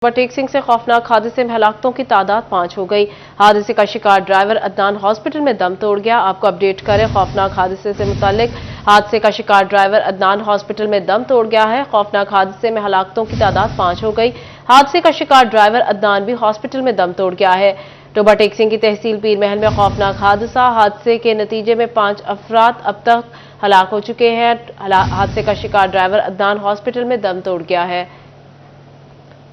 Overtake Singh से खौफनाक हादसे में हलाकतों की तादाद 5 हो गई। हादसे का शिकार ड्राइवर अदनान हॉस्पिटल में दम तोड़ गया। आपको अपडेट करें खौफनाक हादसे से मुतालिक। हादसे का शिकार ड्राइवर अदनान हॉस्पिटल में दम तोड़ गया है। खौफनाक हादसे में हलाकतों की तादाद 5 हो गई। हादसे का शिकार ड्राइवर अदनान भी हॉस्पिटल में दम तोड़ गया है। ओवरटेक सिंह की तहसील पीर महल में खौफनाक हादसे के नतीजे में 5 अफराद अब तक हलाक हो चुके हैं। हादसे का शिकार ड्राइवर अदनान हॉस्पिटल में दम तोड़ गया है।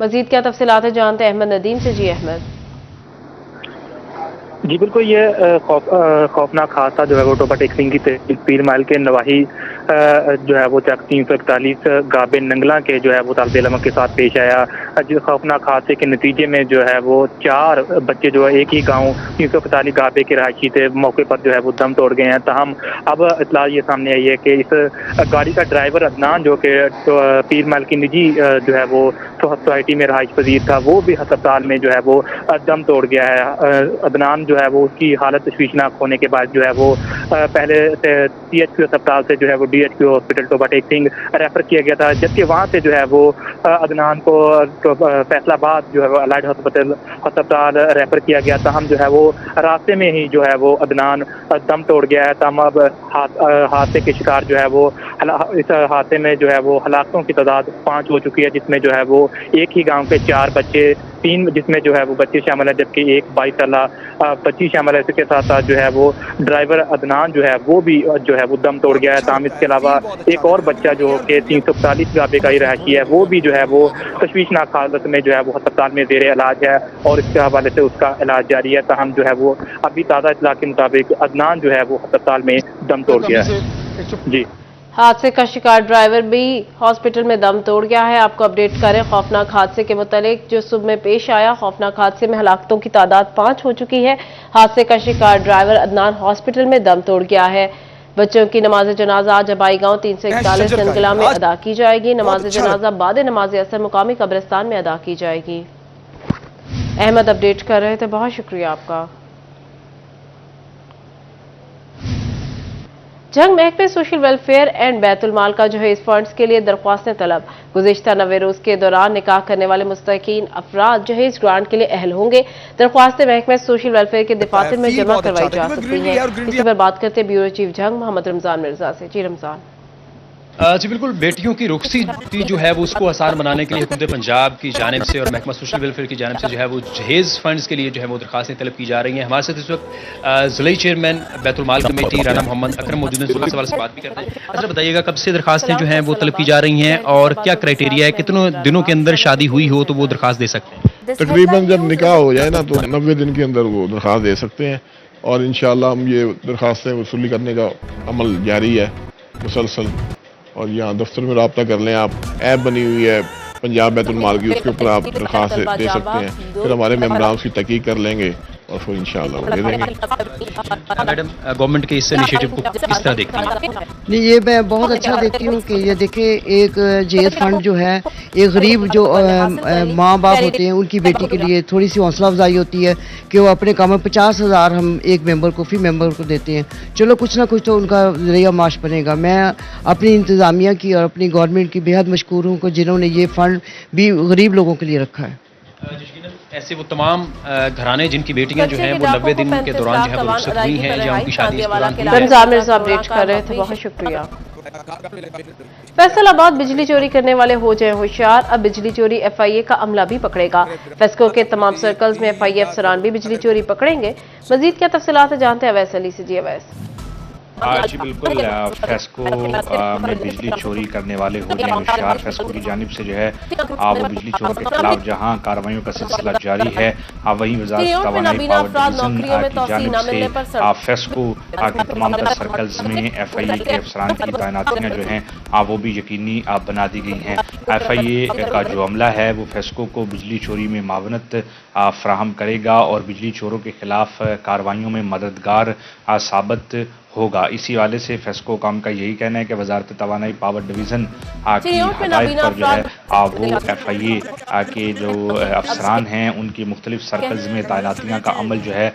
मजीद क्या तफसीलात है जानते हैं अहमद नदीम से। जी अहमद। जी बिल्कुल, ये खौफनाक हादसा जो है वो ओवरटेक सिंह की तहसील पीर महल के नवाही जो है वो चक 341 गाबे नंगला के जो है वो तालिब इल्म के साथ पेश आया। जो खौफनाक हादसे के नतीजे में जो है वो 4 बच्चे जो है एक ही गांव 341 गाबे के रहायशी थे, मौके पर जो है वो दम तोड़ गए हैं। तहम अब इतला ये सामने आई है कि इस गाड़ी का ड्राइवर अदनान जो कि पीर महल की निजी जो है वो सोसाइटी में रहायश पजीर था, वो भी अस्पताल में जो है वो दम तोड़ गया है। अदनान जो है वो उसकी हालत तशवीशनाक होने के बाद जो है वो पहले CHQ अस्पताल से जो है वो DHQ hospital overtake Singh refer किया गया था, जबकि वहाँ से जो है वो अदनान को फैसलाबाद जो है वो अलाइड अस्पताल रेफर किया गया था। हम जो है वो रास्ते में ही जो है वो अदनान दम तोड़ गया है। तम अब हादसे के शिकार जो है वो इस हादसे में जो है वो हलाकतों की तादाद 5 हो चुकी है, जिसमें जो है वो एक ही गांव के 4 बच्चे, 3 जिसमें जो है वो बच्चे शामिल है, जबकि एक 22 साला बच्ची शामिल है। इसके साथ साथ जो है वो ड्राइवर अदनान जो है वो भी जो है वो दम तोड़ गया है। ताम इसके अलावा एक और बच्चा जो कि 341 गाबे का ही रहायशी है, वो भी जो है वो तशवीशनाक हालत में जो है वो अस्पताल में ज़ेरे इलाज है और इसके हवाले से उसका इलाज जारी है। ताहम जो है वो अभी ताज़ा इत्तला के मुताबिक अदनान जो है वो अस्पताल में दम तोड़ गया है। जी, हादसे का शिकार ड्राइवर भी हॉस्पिटल में दम तोड़ गया है। आपको अपडेट करें खौफनाक हादसे के मुतालिक जो सुबह में पेश आया। खौफनाक हादसे में हलाकतों की तादाद 5 हो चुकी है। हादसे का शिकार ड्राइवर अदनान हॉस्पिटल में दम तोड़ गया है। बच्चों की नमाज जनाजा आज अबाई गांव 341 नंगला में अदा की जाएगी। नमाज जनाजा बाद नमाज असर मुकामी कब्रिस्तान में अदा की जाएगी। अहमद अपडेट कर रहे थे, बहुत शुक्रिया आपका। जंग महकमे सोशल वेलफेयर एंड बैतुल माल का जहेज फंड्स के लिए दरख्वास्तें तलब। गुज़िश्ता 90 रोज के दौरान निकाह करने वाले मुस्तकीन अफराद जहेज ग्रांट के लिए अहल होंगे। दरख्वास्तें महकमे सोशल वेलफेयर के दफातर में जमा करवाई जा सकती हैं। इसी पर बात करते हैं ब्यूरो चीफ जंग मोहम्मद रमजान मिर्जा से। जी रमजान। जी बिल्कुल, बेटियों की रुखसती जो है वो उसको आसान बनाने के लिए हुकूमत पंजाब की जानिब से और महकमा सोशल वेलफेयर की जानिब से जो है वो जहेज फंड्स के लिए जो है वो दरखास्तें तलब की जा रही हैं। हमारे साथ इस वक्त ज़िला चेयरमैन बैतुल माल कमेटी राना मोहम्मद अकरम मौजूद हैं। इस सवाल से बात भी करते हैं। अच्छा बताइएगा, कब से दरखास्तें जो हैं वो तलब की जा रही हैं और क्या क्राइटेरिया है, कितनों दिनों के अंदर शादी हुई हो तो वो दरखास्त दे सकते हैं? तकरीबन जब निकाह हो जाए ना तो 90 दिन के अंदर वो दरखास्त दे सकते हैं और इंशाल्लाह हम ये दरखास्तें वसूली करने का अमल जारी है मुसलसल। और यहाँ दफ्तर में रब्ता कर लें आप, ऐप बनी हुई है पंजाब बैतुल माल की, उसके ऊपर आप दरखास्त दे सकते हैं। फिर हमारे मेम्बरान उसकी तहकीक कर लेंगे और फिर इंशाल्लाह वो दे देंगे। मैडम, गवर्नमेंट के इस इनिशिएटिव को किस तरह देखती हैं? नहीं, ये मैं बहुत अच्छा देखती हूँ कि ये देखे एक जहेज फंड जो है एक गरीब जो माँ बाप होते हैं उनकी बेटी के लिए थोड़ी सी हौसला अफजाई होती है कि वो अपने काम में 50,000 हम एक मेंबर को फी मेंबर को देते हैं। चलो कुछ ना कुछ तो उनका जरिया माश बनेगा। मैं अपनी इंतज़ामिया की और अपनी गवर्नमेंट की बेहद मशकूर हूँ कि जिन्होंने ये फंड भी गरीब लोगों के लिए रखा है। ऐसे वो तमाम घराने जिनकी बेटियां जो हैं वो 90 दिन के दौरान जो है वो रुखसत हुई हैं या उनकी शादी रमजान मिर्जा अपडेट कर रहे थे, बहुत शुक्रिया। फैसलाबाद बिजली चोरी करने वाले हो जाए होशियार। अब बिजली चोरी FIA का अमला भी पकड़ेगा। फेस्को के तमाम सर्कल्स में FIA अफसरान भी बिजली चोरी पकड़ेंगे। मजीद क्या तफसीलात जानते हैं अवैस अली से। जी अवैस। आज बिल्कुल फेस्को में बिजली चोरी करने वाले हो जाए होशियार। फेस्को की जानिब से जो है वो बिजली चोरों के खिलाफ जहां कार्रवाइयों का सिलसिला जारी है, वहीं वज़ारत तवानाई पावर डिवीजन की जानिब से फेस्को के तमाम सर्कल्स में FIA के अफसरान की तैनातियाँ जो हैं वो भी यकीनी बना दी गई हैं। FIA का जो अमला है वो फेस्को को बिजली चोरी में मावनत फ्राहम करेगा और बिजली चोरों के खिलाफ कार्रवाइयों में मददगार साबित ہوگا. اسی حوالے سے فیسکو کام کا یہی کہنا ہے کہ وزارت توانائی پاور ڈویژن کی ہدایت پر جو ہے وہ FIA کے جو افسران ہیں ان کی مختلف سرکلز میں تعیناتیاں کا عمل جو ہے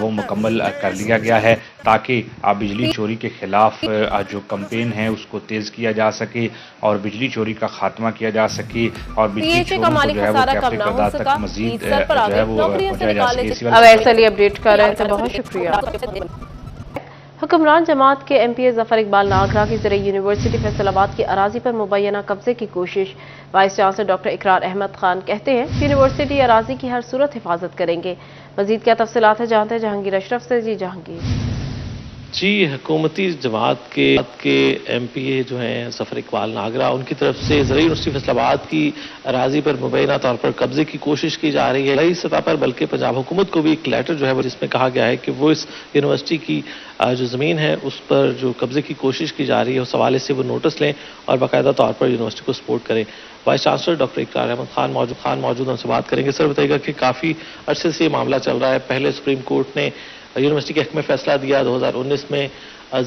وہ مکمل کر لیا گیا ہے تاکہ بجلی چوری کے خلاف جو کمپین ہے اس کو تیز کیا جا سکے اور بجلی چوری کا خاتمہ کیا جا سکے اور بجلی چوروں کو جو ہے وہ کیفے کردار تک مزید جو ہے وہ پہنچایا جا سکے. اب ایسا لیے اپڈیٹ کر رہے تھے، بہت شکریہ. حکمران جماعت کے MP ظفر اقبال ناگرہ کی زرعی یونیورسٹی فیصل آباد کی اراضی پر مبینہ قبضے کی کوشش. وائس چانسلر ڈاکٹر اقرار احمد خان کہتے ہیں یونیورسٹی اراضی کی ہر صورت حفاظت کریں گے. مزید کیا تفصیلات ہیں جانتے ہیں جہانگیر اشرف سے. جی جہانگیر. جی، حکومتی جماعت کے MPA جو ہیں ظفر اقبال ناگرہ، ان کی طرف سے زرعی یونیورسٹی فیصل آباد کی اراضی پر مبینہ طور پر قبضے کی کوشش کی جا رہی ہے. نئی سطح پر بلکہ پنجاب حکومت کو بھی ایک لیٹر جو ہے وہ جس میں کہا گیا ہے کہ وہ اس یونیورسٹی کی جو زمین ہے اس پر جو قبضے کی کوشش کی جا رہی ہے اس حوالے سے وہ نوٹس لیں اور باقاعدہ طور پر یونیورسٹی کو سپورٹ کریں. وائس چانسلر ڈاکٹر اقرار احمد خان موجود ان سے بات کریں گے. سر بتائیے گا کہ کافی عرصے سے یہ معاملہ چل رہا ہے. پہلے سپریم کورٹ نے یونیورسٹی کے حق میں فیصلہ دیا 2019 میں،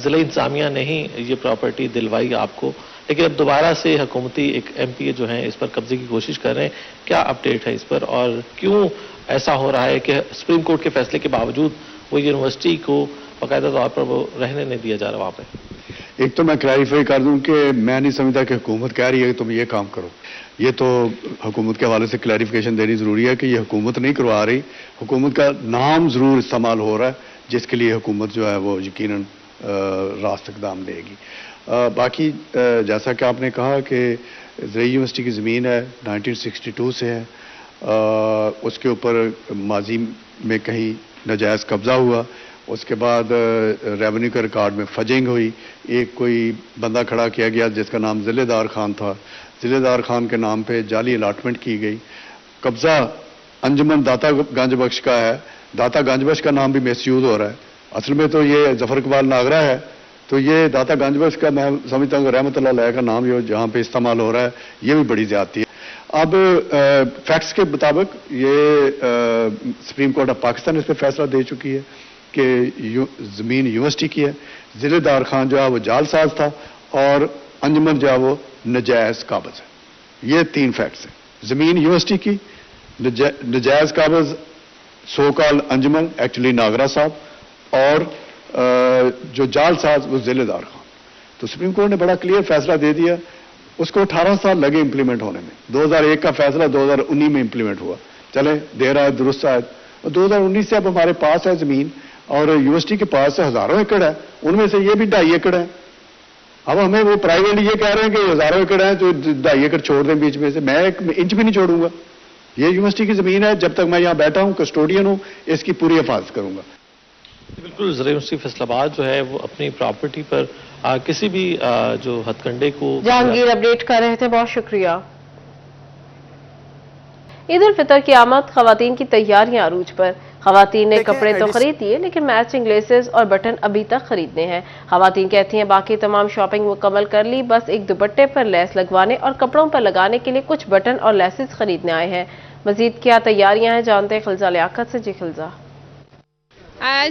ضلع انتظامیہ نے ہی یہ پراپرٹی دلوائی آپ کو، لیکن اب دوبارہ سے حکومتی ایک MPA جو ہیں اس پر قبضے کی کوشش کر رہے ہیں. کیا اپڈیٹ ہے اس پر اور کیوں ایسا ہو رہا ہے کہ سپریم کورٹ کے فیصلے کے باوجود وہ یونیورسٹی کو باقاعدہ طور پر وہ رہنے نہیں دیا جا رہا وہاں پہ؟ ایک تو میں کلیریفائی کر دوں کہ میں نہیں سمجھتا کہ حکومت کہہ رہی ہے کہ تم یہ کام کرو. یہ تو حکومت کے حوالے سے کلیریفیکیشن دینی ضروری ہے کہ یہ حکومت نہیں کروا رہی، حکومت کا نام ضرور استعمال ہو رہا ہے جس کے لیے حکومت جو ہے وہ یقیناً راست اقدام لے گی. باقی جیسا کہ آپ نے کہا کہ زرعی یونیورسٹی کی زمین ہے 1962 سے ہے، اس کے اوپر ماضی میں کہیں ناجائز قبضہ ہوا، اس کے بعد ریونیو کے ریکارڈ میں فجنگ ہوئی، ایک کوئی بندہ کھڑا کیا گیا جس کا نام ضلع دار خان تھا، ضلع دار خان کے نام پہ جعلی الاٹمنٹ کی گئی. قبضہ انجمن داتا گنج بخش کا ہے، داتا گنج بخش کا نام بھی مس یوز ہو رہا ہے. اصل میں تو یہ ظفر اقبال ناگرہ ہے، تو یہ داتا گنج بخش کا میں سمجھتا ہوں کہ رحمت اللہ علیہ کا نام یہ جہاں پہ استعمال ہو رہا ہے یہ بھی بڑی زیادتی ہے. اب فیکٹس کے مطابق یہ سپریم کورٹ آف پاکستان اس پہ فیصلہ دے چکی ہے کہ زمین یونیورسٹی کی ہے، ضلع دار خان جو ہے وہ جعل ساز تھا اور انجمن جو ہے وہ نجائز قابض ہے. یہ 3 فیکٹس ہیں. زمین یونیورسٹی کی، نجائز قابض سو کال انجمن ایکچولی ناگرہ صاحب، اور جو جعل ساز وہ ضلع دار خان. تو سپریم کورٹ نے بڑا کلیئر فیصلہ دے دیا. اس کو 18 سال لگے امپلیمنٹ ہونے میں. 2001 کا فیصلہ 2019 میں امپلیمنٹ ہوا. چلیں دیر آئے درست آئے. 2019 سے اب ہمارے پاس ہے زمین اور یونیورسٹی کے پاس سے ہزاروں ایکڑ ہے، ان میں سے یہ بھی 2.5 ایکڑ ہے. اب ہمیں وہ پرائیویٹلی یہ کہہ رہے ہیں کہ ہزاروں ایکڑ ہیں تو 2.5 ایکڑ چھوڑ دیں بیچ میں سے. میں 1 انچ بھی نہیں چھوڑوں گا. یہ یونیورسٹی کی زمین ہے، جب تک میں یہاں بیٹھا ہوں کسٹوڈین ہوں اس کی پوری حفاظت کروں گا. بالکل، زرعی یونیورسٹی فیصل آباد جو ہے وہ اپنی پراپرٹی پر کسی بھی جو ہتھ کنڈے کو جہانگیر اپڈیٹ کر رہے تھے، بہت شکریہ. عید الفطر کی آمد، خواتین کی تیاریاں عروج پر. خواتین نے کپڑے تو خرید لیے لیکن میچنگ لیسز اور بٹن ابھی تک خریدنے ہیں. خواتین کہتی ہیں باقی تمام شاپنگ مکمل کر لی، بس ایک دوپٹے پر لیس لگوانے اور کپڑوں پر لگانے کے لیے کچھ بٹن اور لیسز خریدنے آئے ہیں. مزید کیا تیاریاں ہیں جانتے ہیں خلزہ لیاقت سے. جی خلزہ.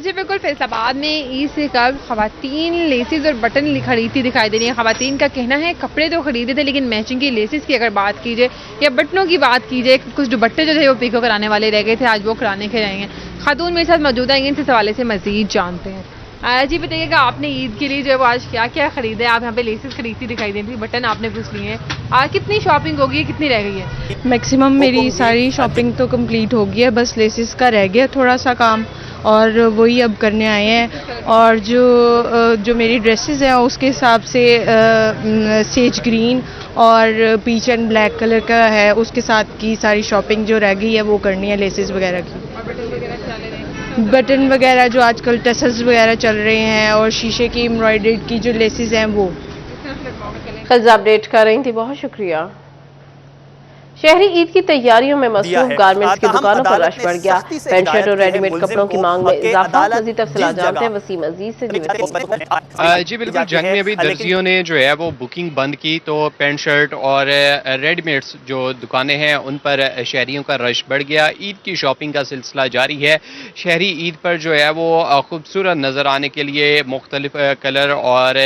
جی بالکل، فیصل آباد میں عید سے قبل خواتین لیسز اور بٹن خریدتی دکھائی دے رہی ہیں. خواتین کا کہنا ہے کپڑے تو خریدے تھے لیکن میچنگ کی لیسز کی اگر بات کی جائے یا بٹنوں کی بات کی جائے، کچھ دوپٹے جو تھے وہ پیکو کرانے والے رہ گئے تھے، آج وہ کرانے کے رہیں گے. خاتون میرے ساتھ موجود ہیں، ان سے حوالے سے مزید جانتے ہیں. جی بتائیے کہ آپ نے عید کے لیے جو ہے وہ آج کیا کیا خریدا ہے؟ آپ یہاں پہ لیسز خریدتی دکھائی دے رہی تھی، بٹن آپ نے پوچھ لیے ہیں. کتنی شاپنگ ہوگی، کتنی رہ گئی ہے؟ میکسیمم میری ساری شاپنگ تو کمپلیٹ ہو گئی ہے، بس لیسز کا رہ گیا تھوڑا سا کام اور وہی اب کرنے آئے ہیں. اور جو میری ڈریسز ہیں اس کے حساب سے سیج گرین اور پیچ اینڈ بلیک کلر کا ہے، اس کے ساتھ کی ساری شاپنگ جو رہ گئی ہے وہ کرنی ہے لیسز وغیرہ کی. بٹن وغیرہ جو آج کل ٹسلز وغیرہ چل رہے ہیں اور شیشے کی ایمبرائڈریڈ کی جو لیسز ہیں وہ. خلزہ اپڈیٹ کر رہی تھی، بہت شکریہ. शहरी ईद की तैयारियों में मसरूफ गारमेंट्स की दुकानों पर रश बढ़ गया। पैंट शर्ट और रेडीमेड कपड़ों की मांग में इजाफा। मजीद तफसीलात जानते हैं वसीम अजीज से। जी बिल्कुल, जंग में अभी दर्जियों ने जो है वो बुकिंग बंद की, तो पैंट शर्ट और रेडीमेड्स जो दुकानें हैं उन पर शहरियों का रश बढ़ गया। ईद की शॉपिंग का सिलसिला जारी है। शहरी ईद पर जो है वो खूबसूरत नज़र आने के लिए मुख्तलिफ कलर और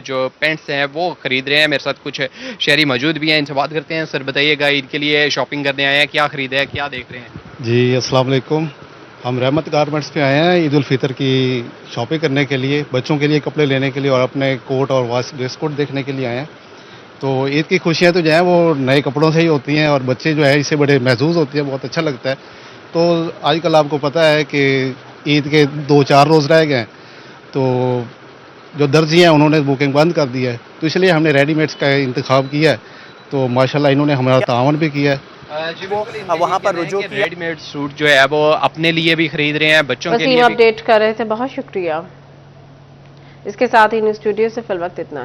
जो पेंट्स हैं वो खरीद रहे हैं। मेरे साथ कुछ शहरी मौजूद भी हैं, इनसे बात करते हैं। सर बताइएगा, ईद के लिए शॉपिंग करने आए हैं, क्या खरीदा है, क्या देख रहे हैं? जी अस्सलाम वालेकुम, हम रहमत गारमेंट्स पे आए हैं ईद उल फितर की शॉपिंग करने के लिए, बच्चों के लिए कपड़े लेने के लिए और अपने कोट और वाश ड्रेस कोड देखने के लिए आए हैं। तो ईद की खुशियाँ तो जो है वो नए कपड़ों से ही होती हैं और बच्चे जो है इससे बड़े महसूस होते हैं, बहुत अच्छा लगता है। तो आजकल आपको पता है कि ईद के 2-4 रोज़ रह गए, तो जो दर्जी हैं उन्होंने बुकिंग बंद कर दी है, तो इसलिए हमने रेडीमेड्स का इंतखाब किया है। तो माशाल्लाह इन्होंने हमारा तावन भी किया है। वहाँ पर रुजू किया। रेडीमेड सूट जो है वो अपने लिए भी खरीद रहे हैं, बच्चों के लिए भी। अपडेट कर रहे थे, बहुत शुक्रिया। इसके साथ ही न्यूज़ स्टूडियो से फिल वक्त इतना।